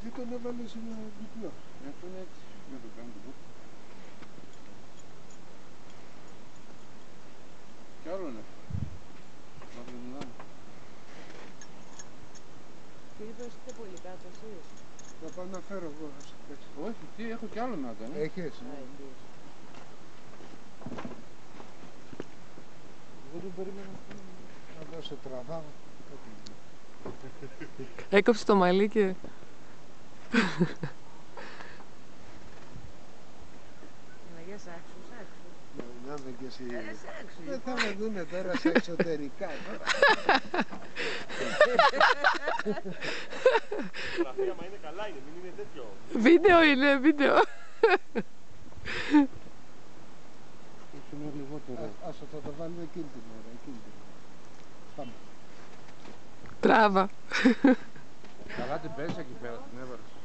Γιατί τον έβαλες ένα διπλό? Αυτό είναι έτσι. Δεν το κάνω το πω. Κι άλλο είναι. Φίλιππο, είστε πολύ κάτω εσείς? Θα πάω να φέρω εγώ. Όχι, τι, έχω κι άλλο μετά, ναι. Έχεις. Εγώ δεν περίμενα να δώσω τραβάω. Έκοψε το μαλλί και... Για σάξους, σάξους. Να είμαι και εσύ. Σάξους. Δεν θα με δούνε τώρα σε εξωτερικά. Φωτογραφία, μα είναι καλά είναι, μην είναι τέτοιο. Βίντεο είναι, βίντεο. είναι λιγότερο. Άσο, θα το βάλουμε εκείνη την ώρα. Πάμε. Τράβα. Καλά την πέσα εκεί πέρα, την έβαλες.